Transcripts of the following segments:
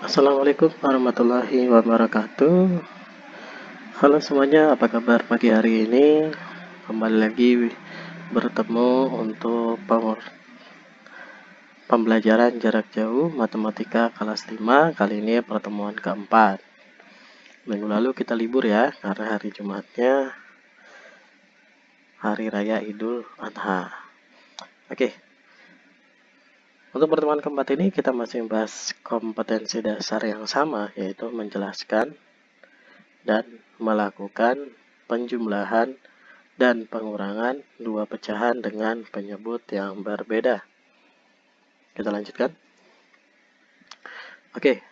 Assalamualaikum warahmatullahi wabarakatuh. Halo semuanya, apa kabar pagi hari ini? Kembali lagi bertemu untuk pembelajaran jarak jauh matematika kelas 5. Kali ini pertemuan keempat. Minggu lalu kita libur ya, karena hari Jumatnya Hari Raya Idul Adha. Oke. Untuk pertemuan keempat ini kita masih membahas kompetensi dasar yang sama, yaitu menjelaskan dan melakukan penjumlahan dan pengurangan dua pecahan dengan penyebut yang berbeda. Kita lanjutkan. Oke,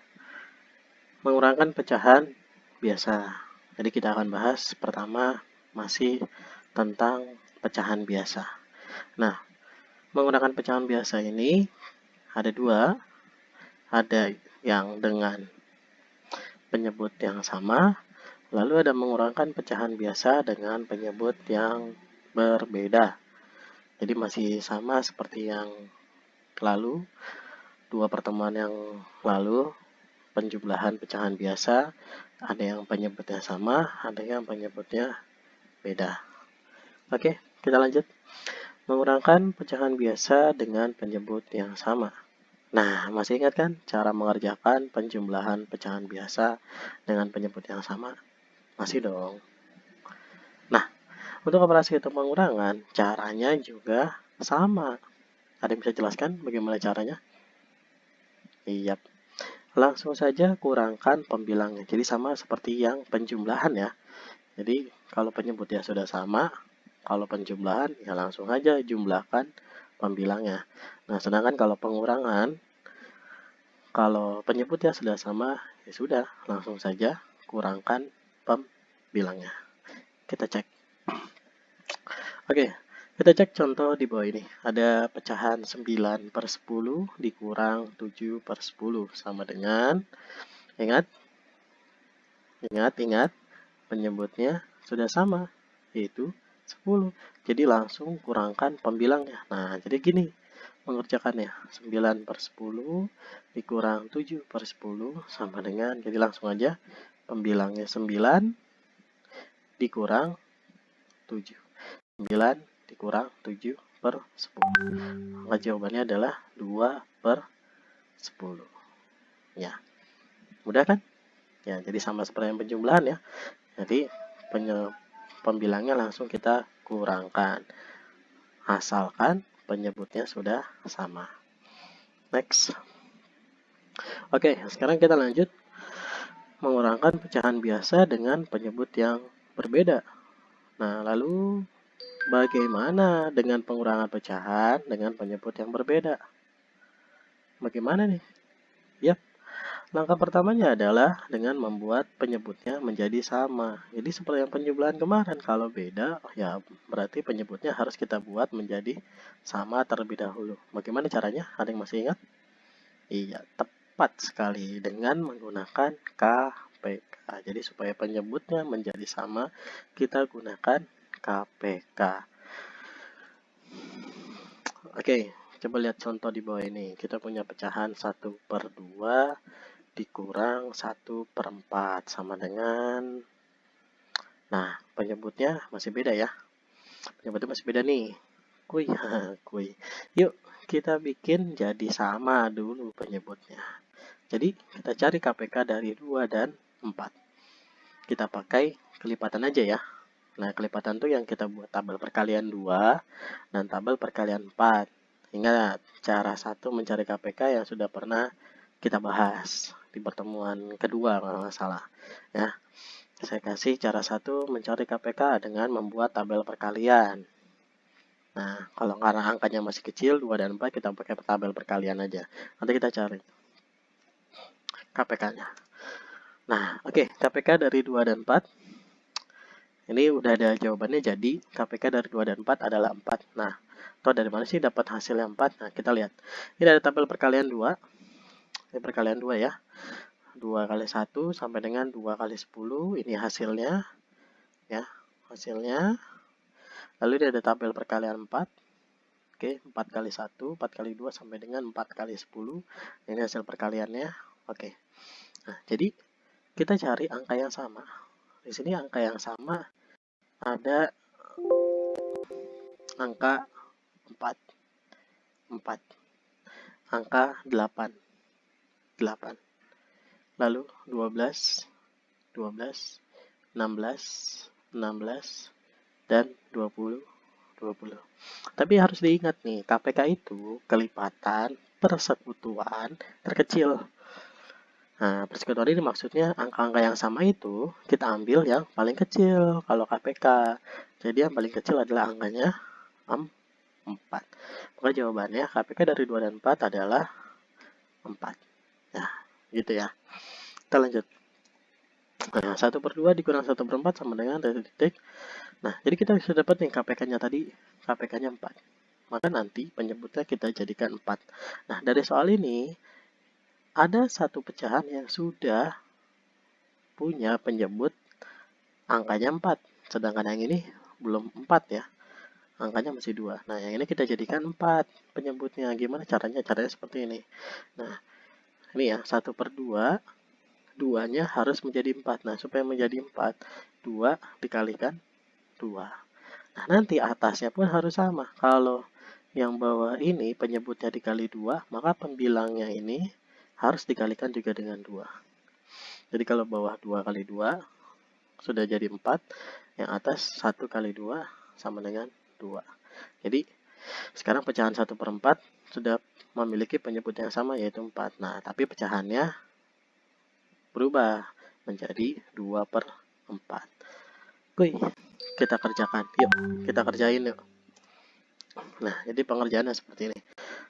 mengurangkan pecahan biasa. Jadi kita akan bahas pertama masih tentang pecahan biasa. Nah, menggunakan pecahan biasa ini ada dua. Ada yang dengan penyebut yang sama, lalu ada mengurangkan pecahan biasa dengan penyebut yang berbeda. Jadi masih sama seperti yang lalu, dua pertemuan yang lalu, penjumlahan pecahan biasa, ada yang penyebutnya sama, ada yang penyebutnya beda. Oke, kita lanjut. Mengurangkan pecahan biasa dengan penyebut yang sama. Nah, masih ingat kan cara mengerjakan penjumlahan pecahan biasa dengan penyebut yang sama? Masih dong. Nah, untuk operasi hitung pengurangan, caranya juga sama. Ada yang bisa jelaskan bagaimana caranya? Iya. Langsung saja kurangkan pembilangnya. Jadi sama seperti yang penjumlahan ya. Jadi kalau penyebutnya sudah sama, kalau penjumlahan ya langsung aja jumlahkan pembilangnya. Nah, sedangkan kalau pengurangan, kalau penyebutnya sudah sama, ya sudah langsung saja kurangkan pembilangnya. Kita cek. Oke, kita cek contoh di bawah ini. Ada pecahan 9/10 dikurang 7/10 sama dengan, ingat, penyebutnya sudah sama, yaitu 10. Jadi langsung kurangkan pembilangnya. Nah, jadi gini mengerjakannya. 9/10 dikurang 7/10 sama dengan, jadi langsung aja pembilangnya 9 dikurang 7. 9 dikurang 7/10. Maka jawabannya adalah 2/10. Ya, mudah kan? Ya, jadi sama seperti yang penjumlahan ya. Jadi pembilangnya langsung kita kurangkan. Asalkan penyebutnya sudah sama. Next. Oke, sekarang kita lanjut mengurangkan pecahan biasa dengan penyebut yang berbeda. Nah, lalu bagaimana dengan pengurangan pecahan dengan penyebut yang berbeda? Bagaimana nih? Yap, langkah pertamanya adalah dengan membuat penyebutnya menjadi sama. Jadi seperti yang penjumlahan kemarin, kalau beda, ya berarti penyebutnya harus kita buat menjadi sama terlebih dahulu. Bagaimana caranya? Ada yang masih ingat? Iya, tepat sekali dengan menggunakan KPK. Jadi supaya penyebutnya menjadi sama, kita gunakan KPK. Oke, coba lihat contoh di bawah ini. Kita punya pecahan 1/2 dikurang 1/4 sama dengan, nah penyebutnya masih beda ya. Penyebutnya masih beda nih. Kuy, kuy. Yuk kita bikin jadi sama dulu penyebutnya. Jadi kita cari KPK dari 2 dan 4. Kita pakai kelipatan aja ya. Nah, kelipatan tuh yang kita buat tabel perkalian 2 dan tabel perkalian 4. Ingat, cara satu mencari KPK yang sudah pernah kita bahas di pertemuan kedua kalau nggak salah. Ya, saya kasih cara satu mencari KPK dengan membuat tabel perkalian. Nah, kalau karena angkanya masih kecil, 2 dan 4, kita pakai tabel perkalian aja. Nanti kita cari KPK-nya. Nah, oke, KPK dari 2 dan 4. Ini udah ada jawabannya, jadi KPK dari 2 dan 4 adalah 4. Nah, atau dari mana sih dapat hasil yang 4? Nah, kita lihat. Ini ada tabel perkalian 2. Ini perkalian 2 ya. 2 kali 1 sampai dengan 2 kali 10. Ini hasilnya. Ya, hasilnya. Lalu ini ada tabel perkalian 4. Oke, 4 kali 1, 4 kali 2 sampai dengan 4 kali 10. Ini hasil perkaliannya. Oke. Nah, jadi kita cari angka yang sama. Di sini angka yang sama ada angka 4, 4, angka 8, 8. Lalu 12, 12, 16, 16, dan 20, 20. Tapi harus diingat nih, KPK itu kelipatan persekutuan terkecil. Nah, persekutuan ini maksudnya angka-angka yang sama itu kita ambil yang paling kecil kalau KPK. Jadi yang paling kecil adalah angkanya 4. Maka jawabannya KPK dari 2 dan 4 adalah 4. Nah, gitu ya. Kita lanjut. Nah, 1/2 dikurang 1/4 sama dengan titik. Nah, jadi kita bisa dapat nih KPK-nya tadi, KPK-nya 4. Maka nanti penyebutnya kita jadikan 4. Nah, dari soal ini, ada satu pecahan yang sudah punya penyebut angkanya 4. Sedangkan yang ini belum 4 ya. Angkanya masih 2. Nah, yang ini kita jadikan 4 penyebutnya. Gimana caranya? Caranya seperti ini. Nah, ini ya, 1/2, 2-nya harus menjadi 4. Nah, supaya menjadi 4, 2 dikalikan 2. Nah, nanti atasnya pun harus sama. Kalau yang bawah ini penyebutnya dikali 2, maka pembilangnya ini harus dikalikan juga dengan 2. Jadi kalau bawah 2 kali 2 sudah jadi 4, yang atas 1 kali 2 sama dengan 2. Jadi sekarang pecahan 1/4 sudah memiliki penyebut yang sama yaitu 4. Nah, tapi pecahannya berubah menjadi 2/4. Kuy, kita kerjakan. Yuk, kita kerjain yuk. Nah, jadi pengerjaannya seperti ini.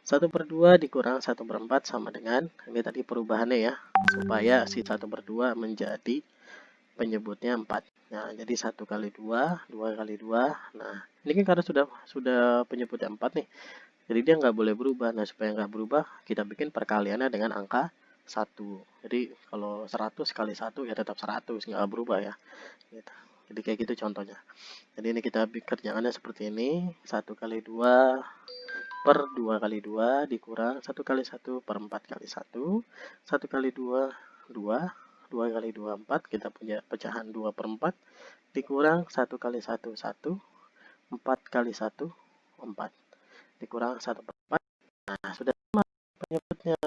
1/2 dikurang 1/4 sama dengan, ini tadi perubahannya ya, supaya si 1/2 menjadi penyebutnya 4. Nah, jadi 1 kali 2, 2 kali 2. Nah, ini kan karena sudah penyebutnya 4 nih. Jadi dia nggak boleh berubah. Nah, supaya nggak berubah, kita bikin perkaliannya dengan angka 1. Jadi kalau 100 kali 1 ya tetap 100, nggak berubah ya. Gitu. Jadi kayak gitu contohnya. Jadi ini kita kerjaannya seperti ini. 1 kali 2 per 2 kali 2 dikurang 1 kali 1 per 4 kali 1. 1 kali 2, 2. 2 kali 2, 4. Kita punya pecahan 2/4. Dikurang 1 kali 1, 1. 4 kali 1, 4. Dikurang 1/4. Nah, sudah sama penyebutnya.